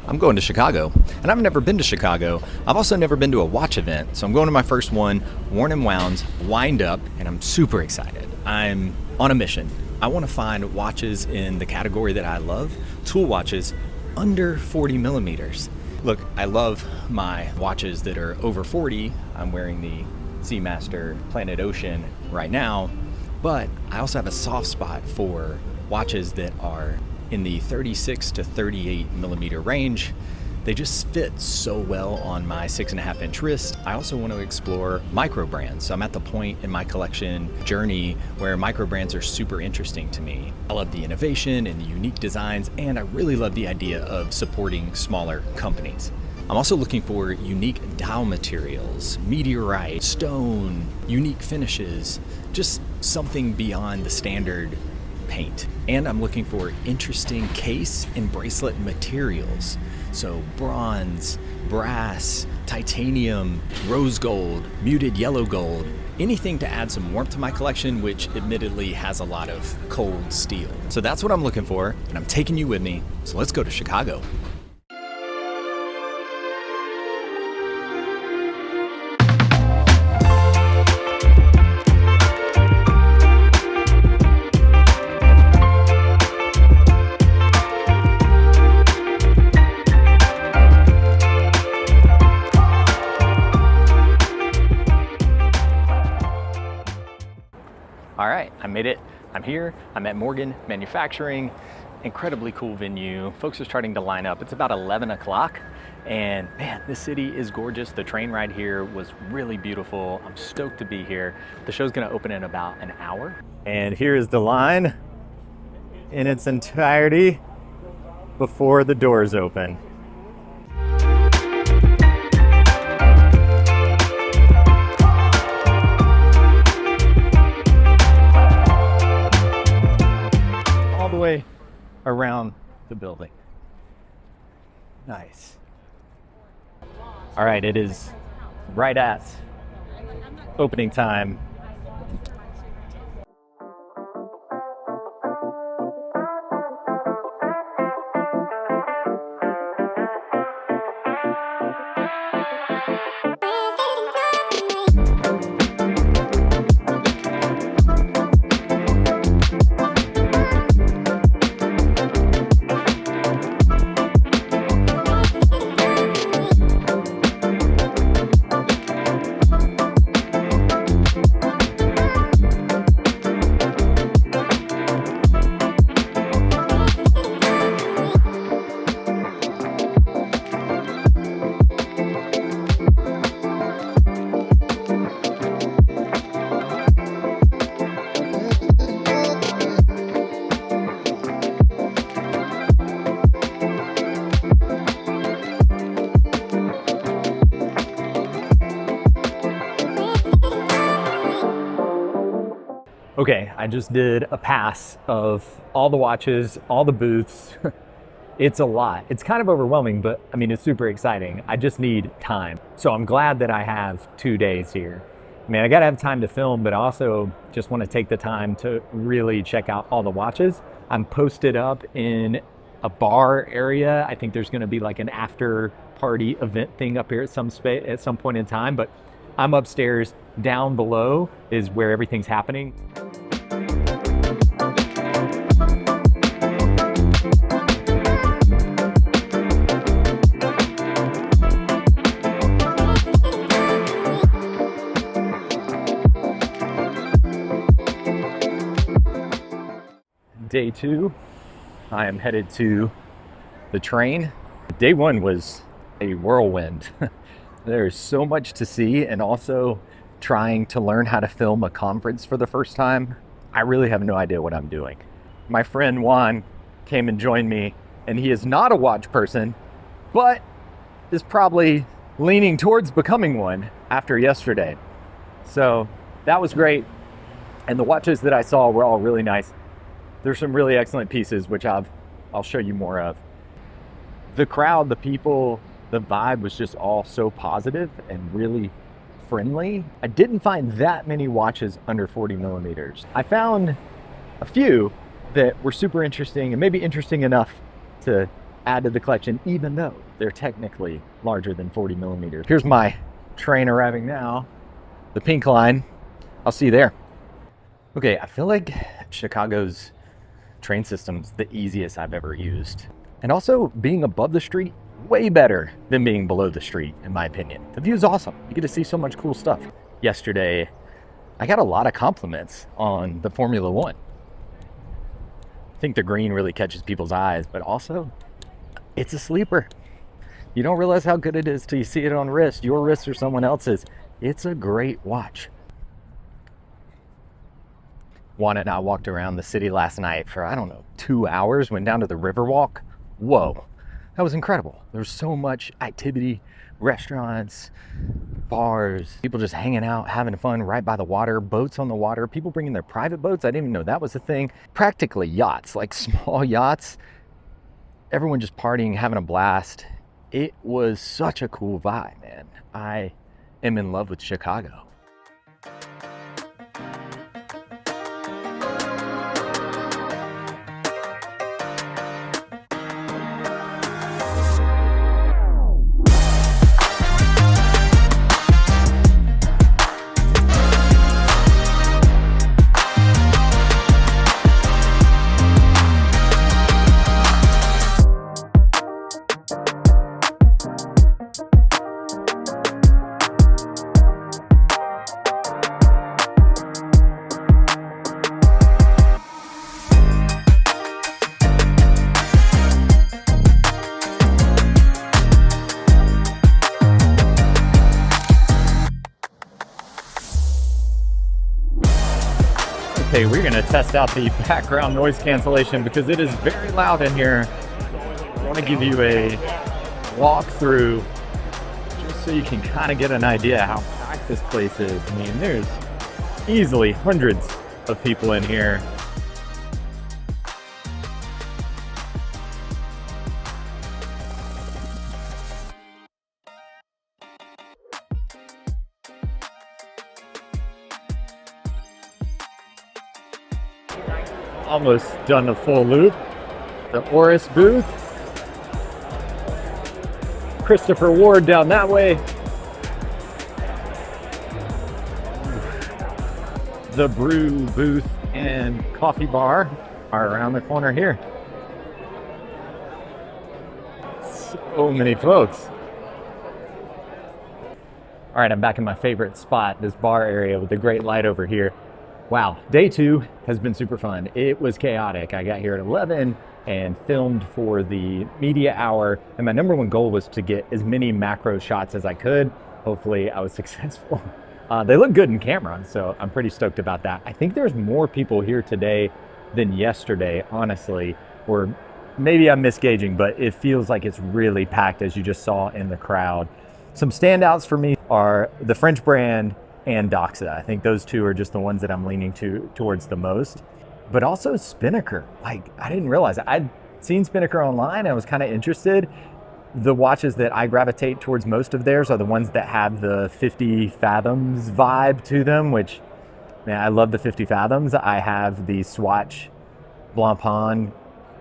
I'm going to Chicago, and I've never been to Chicago. I've also never been to a watch event, so I'm going to my first one, Worn & Wound's Windup, and I'm super excited. I'm on a mission. I want to find watches in the category that I love, tool watches under 40 millimeters. Look, I love my watches that are over 40. I'm wearing the Seamaster Planet Ocean right now, but I also have a soft spot for watches that are in the 36 to 38 millimeter range. They just fit so well on my 6.5 inch wrist. I also want to explore microbrands. So I'm at the point in my collection journey where microbrands are super interesting to me. I love the innovation and the unique designs, and I really love the idea of supporting smaller companies. I'm also looking for unique dial materials, meteorite, stone, unique finishes, just something beyond the standard paint. And I'm looking for interesting case and bracelet materials. So bronze, brass, titanium, rose gold, muted yellow gold, anything to add some warmth to my collection, which admittedly has a lot of cold steel. So that's what I'm looking for, and I'm taking you with me. So let's go to Chicago. All right, I made it. I'm here. I'm at Morgan Manufacturing. Incredibly cool venue. Folks are starting to line up. It's about 11 o'clock, and man, this city is gorgeous. The train ride here was really beautiful. I'm stoked to be here. The show's gonna open in about an hour. And here is the line in its entirety before the doors open. Way around the building. Nice. All right, it is right at opening time. Okay, I just did a pass of all the watches, all the booths. It's a lot. It's kind of overwhelming, but I mean, it's super exciting. I just need time. So I'm glad that I have 2 days here. I mean, I gotta have time to film, but I also just wanna take the time to really check out all the watches. I'm posted up in a bar area. I think there's gonna be like an after party event thing up here at some point in time, but I'm upstairs. Down below is where everything's happening. Day 2, I am headed to the train. Day 1 was a whirlwind. There's so much to see, and also trying to learn how to film a conference for the first time. I really have no idea what I'm doing. My friend Juan came and joined me, and he is not a watch person, but is probably leaning towards becoming one after yesterday. So that was great. And the watches that I saw were all really nice. There's some really excellent pieces, which I'll show you more of. The crowd, the people, the vibe was just all so positive and really friendly. I didn't find that many watches under 40 millimeters. I found a few that were super interesting and maybe interesting enough to add to the collection, even though they're technically larger than 40 millimeters. Here's my train arriving now, the pink line. I'll see you there. Okay, I feel like Chicago's train system's the easiest I've ever used. And also, being above the street, way better than being below the street, in my opinion. The view's awesome. You get to see so much cool stuff. Yesterday, I got a lot of compliments on the Formula One. I think the green really catches people's eyes, but also, it's a sleeper. You don't realize how good it is till you see it on wrist, your wrist or someone else's. It's a great watch. Juana and I walked around the city last night for, I don't know, 2 hours, went down to the Riverwalk. Whoa, that was incredible. There was so much activity, restaurants, bars, people just hanging out, having fun right by the water, boats on the water, people bringing their private boats. I didn't even know that was a thing. Practically yachts, like small yachts. Everyone just partying, having a blast. It was such a cool vibe, man. I am in love with Chicago. Okay, we're gonna test out the background noise cancellation because it is very loud in here. I want to give you a walkthrough just so you can kind of get an idea how packed this place is. I mean, there's easily hundreds of people in here. Almost done the full loop. The Oris booth. Christopher Ward down that way. The Brew booth and coffee bar are around the corner here. So many folks. All right, I'm back in my favorite spot, this bar area with the great light over here. Wow, day 2 has been super fun. It was chaotic. I got here at 11 and filmed for the media hour, and my number one goal was to get as many macro shots as I could. Hopefully I was successful. They look good in camera, so I'm pretty stoked about that. I think there's more people here today than yesterday, honestly, or maybe I'm misgauging, but it feels like it's really packed, as you just saw in the crowd. Some standouts for me are the French brand and Doxa. I think those two are just the ones that I'm leaning towards the most. But also Spinnaker. Like, I didn't realize it. I'd seen Spinnaker online. I was kind of interested. The watches that I gravitate towards most of theirs are the ones that have the 50 fathoms vibe to them, which, man, I love the 50 fathoms. I have the Swatch Blancpain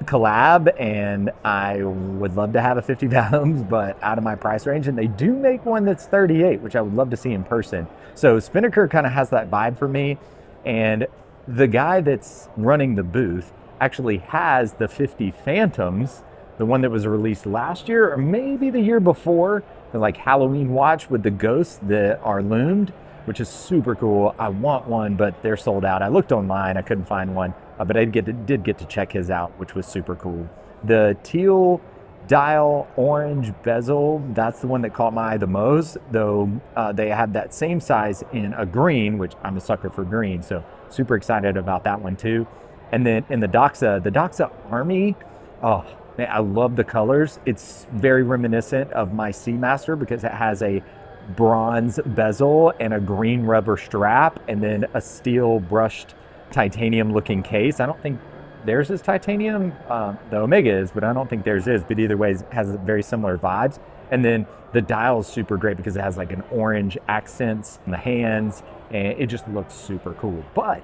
collab, and I would love to have a 50 fathoms, but out of my price range. And they do make one that's 38, which I would love to see in person. So Spinnaker kind of has that vibe for me. And the guy that's running the booth actually has the 50 Phantoms, the one that was released last year or maybe the year before, the like Halloween watch with the ghosts that are loomed, which is super cool. I want one, but they're sold out. I looked online, I couldn't find one, but I did get to check his out, which was super cool. The teal dial orange bezel, that's the one that caught my eye the most, though they have that same size in a green, which I'm a sucker for green, so super excited about that one too. And then in the Doxa Army, oh man, I love the colors. It's very reminiscent of my Seamaster because it has a bronze bezel and a green rubber strap and then a steel brushed titanium looking case. I don't think theirs is titanium, the Omega is, but I don't think theirs is. But either way, it has very similar vibes. And then the dial is super great because it has like an orange accents in the hands, and it just looks super cool. But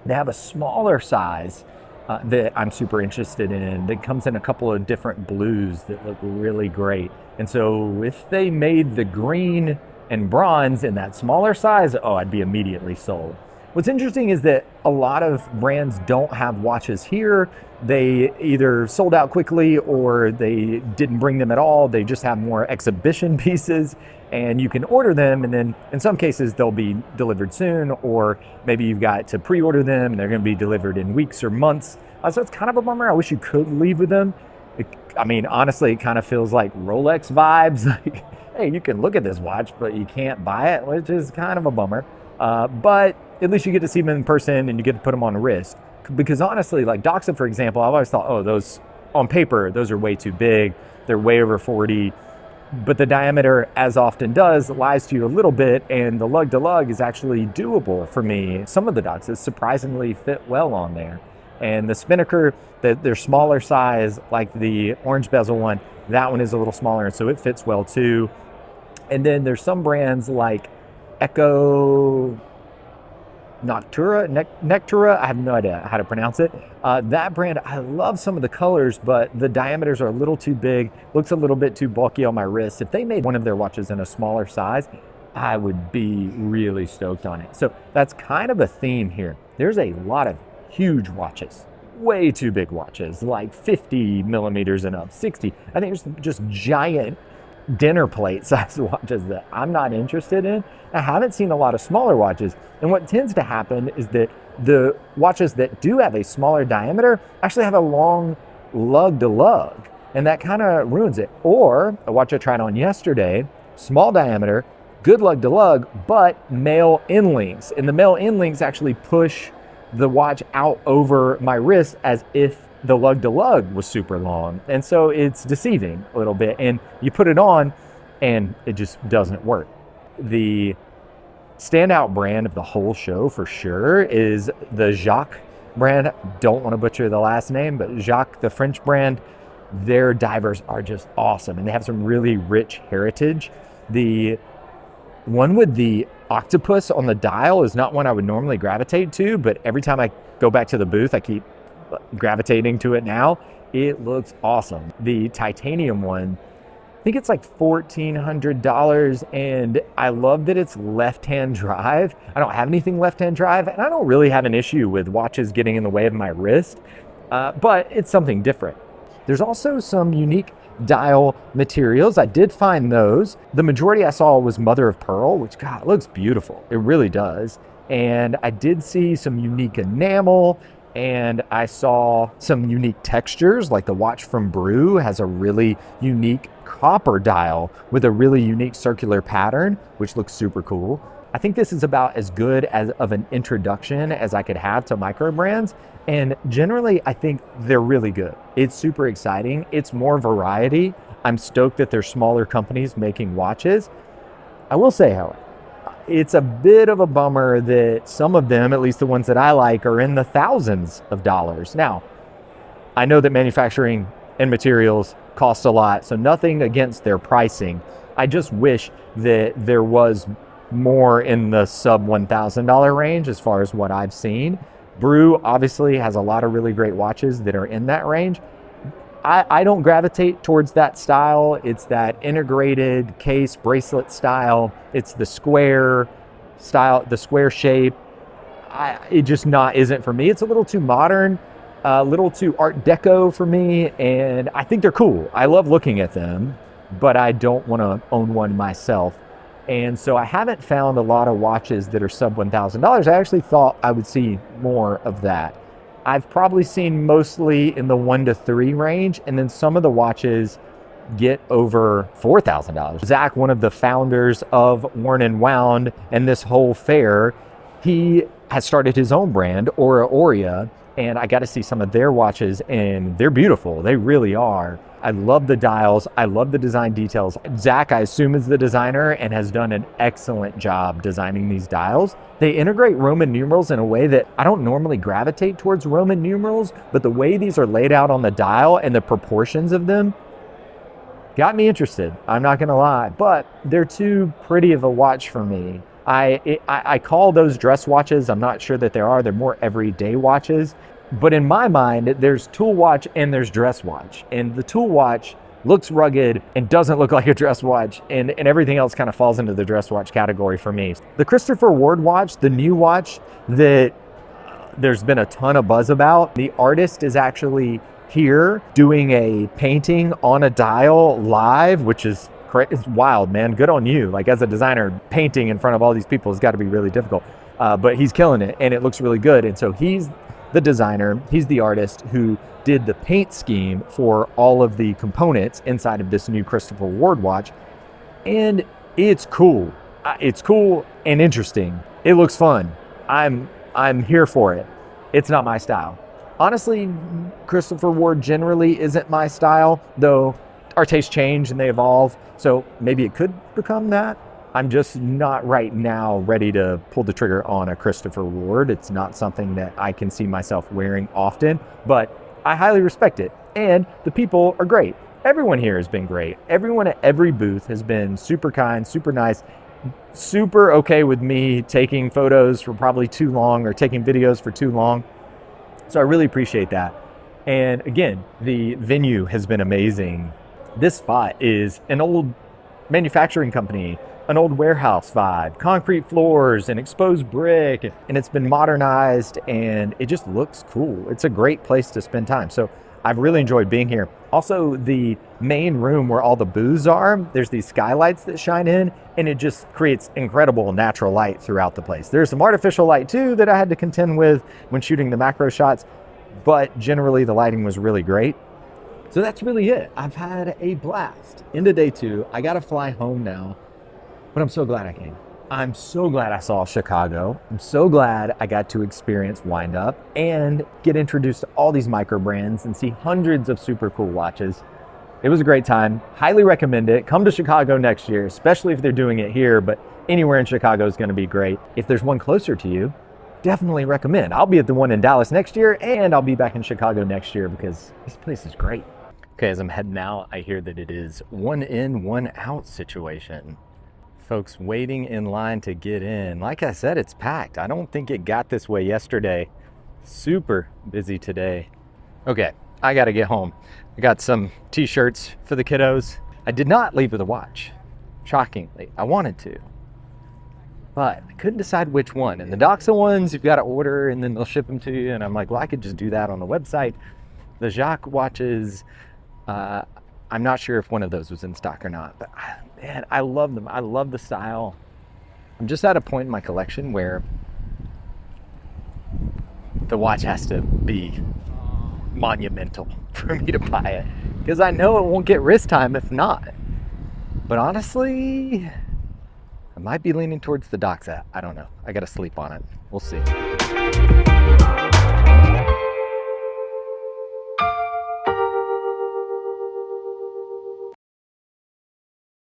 they have a smaller size that I'm super interested in that comes in a couple of different blues that look really great. And so if they made the green and bronze in that smaller size, oh, I'd be immediately sold. What's interesting is that a lot of brands don't have watches here. They either sold out quickly or they didn't bring them at all. They just have more exhibition pieces, and you can order them, and then in some cases they'll be delivered soon, or maybe you've got to pre-order them and they're going to be delivered in weeks or months. So it's kind of a bummer. I wish you could leave with them. Honestly, it kind of feels like Rolex vibes. Like, hey, you can look at this watch, but you can't buy it, which is kind of a bummer. But at least you get to see them in person and you get to put them on a wrist. Because honestly, like Doxa, for example, I've always thought, oh, those on paper, those are way too big. They're way over 40. But the diameter, as often does, lies to you a little bit, and the lug to lug is actually doable for me. Some of the Doxas surprisingly fit well on there. And the Spinnaker, they're smaller size, like the orange bezel one, that one is a little smaller, and so it fits well too. And then there's some brands like Echo Nectura, I have no idea how to pronounce it. That brand, I love some of the colors, but the diameters are a little too big, looks a little bit too bulky on my wrist. If they made one of their watches in a smaller size, I would be really stoked on it. So that's kind of a theme here. There's a lot of huge watches, way too big watches, like 50 millimeters and up, 60. I think there's just giant dinner plate size watches that I'm not interested in. I haven't seen a lot of smaller watches, and what tends to happen is that the watches that do have a smaller diameter actually have a long lug to lug, and that kind of ruins it. Or a watch I tried on yesterday, small diameter, good lug to lug, but male end links, and the male end links actually push the watch out over my wrist as if the lug to lug was super long. And so it's deceiving a little bit, and you put it on and it just doesn't work. The standout brand of the whole show for sure is the Jacques brand. Don't want to butcher the last name, but Jacques, the French brand, their divers are just awesome, and they have some really rich heritage. The one with the octopus on the dial is not one I would normally gravitate to, but every time I go back to the booth, I keep gravitating to it now. It looks awesome. The titanium one, I think it's like $1,400, and I love that it's left-hand drive. I don't have anything left-hand drive, and I don't really have an issue with watches getting in the way of my wrist, but it's something different. There's also some unique dial materials. I did find those. The majority I saw was mother of pearl, which, God, looks beautiful. It really does. And I did see some unique enamel, and I saw some unique textures, like the watch from Brew has a really unique copper dial with a really unique circular pattern, which looks super cool. I think this is about as good of an introduction as I could have to Microbrands, and generally I think they're really good. It's super exciting. It's more variety. I'm stoked that there's smaller companies making watches. I will say, however, it's a bit of a bummer that some of them, at least the ones that I like, are in the thousands of dollars. Now, I know that manufacturing and materials cost a lot, so nothing against their pricing. I just wish that there was more in the sub $1,000 range as far as what I've seen. Brew obviously has a lot of really great watches that are in that range. I don't gravitate towards that style. It's that integrated case bracelet style. It's the square style, the square shape. It just isn't for me. It's a little too modern, a little too Art Deco for me, and I think they're cool. I love looking at them, but I don't want to own one myself. And so I haven't found a lot of watches that are sub $1,000. I actually thought I would see more of that. I've probably seen mostly in the 1 to 3 range, and then some of the watches get over $4,000. Jacques, one of the founders of Worn & Wound and this whole fair, he has started his own brand, OraOrea, and I got to see some of their watches, and they're beautiful. They really are. I love the dials. I love the design details. Jacques, I assume, is the designer and has done an excellent job designing these dials. They integrate Roman numerals in a way that I don't normally gravitate towards Roman numerals, but the way these are laid out on the dial and the proportions of them got me interested. I'm not gonna lie, but they're too pretty of a watch for me. I call those dress watches. I'm not sure that they are. They're more everyday watches. But in my mind, there's tool watch and there's dress watch. And the tool watch looks rugged and doesn't look like a dress watch, and everything else kind of falls into the dress watch category for me. The Christopher Ward watch, the new watch that there's been a ton of buzz about, the artist is actually here doing a painting on a dial live, which is it's wild, man. Good on you. Like, as a designer, painting in front of all these people has got to be really difficult, but he's killing it and it looks really good. And so he's the designer, he's the artist who did the paint scheme for all of the components inside of this new Christopher Ward watch. And it's cool. It's cool and interesting. It looks fun. I'm here for it. It's not my style. Honestly, Christopher Ward generally isn't my style, though our tastes change and they evolve. So maybe it could become that. I'm just not right now ready to pull the trigger on a Christopher Ward. It's not something that I can see myself wearing often, but I highly respect it. And the people are great. Everyone here has been great. Everyone at every booth has been super kind, super nice, super okay with me taking photos for probably too long or taking videos for too long. So I really appreciate that. And again, the venue has been amazing. This spot is an old manufacturing company, an old warehouse vibe, concrete floors and exposed brick, and it's been modernized and it just looks cool. It's a great place to spend time. So I've really enjoyed being here. Also, the main room where all the booths are, there's these skylights that shine in and it just creates incredible natural light throughout the place. There's some artificial light too that I had to contend with when shooting the macro shots, but generally the lighting was really great. So that's really it. I've had a blast. Into day 2, I gotta fly home now. But I'm so glad I came. I'm so glad I saw Chicago. I'm so glad I got to experience Windup and get introduced to all these micro brands and see hundreds of super cool watches. It was a great time. Highly recommend it. Come to Chicago next year, especially if they're doing it here, but anywhere in Chicago is gonna be great. If there's one closer to you, definitely recommend. I'll be at the one in Dallas next year and I'll be back in Chicago next year because this place is great. Okay, as I'm heading out, I hear that it is 1 in, 1 out situation. Folks waiting in line to get in. Like I said, it's packed. I don't think it got this way yesterday. Super busy today. Okay, I gotta get home. I got some t-shirts for the kiddos. I did not leave with a watch, shockingly. I wanted to, but I couldn't decide which one. And the Doxa ones, you've got to order and then they'll ship them to you. And I'm like, well, I could just do that on the website. The Jacques watches, I'm not sure if one of those was in stock or not, but man, I love them. I love the style. I'm just at a point in my collection where the watch has to be monumental for me to buy it, because I know it won't get wrist time if not. But honestly, I might be leaning towards the Doxa. I don't know. I got to sleep on it. We'll see.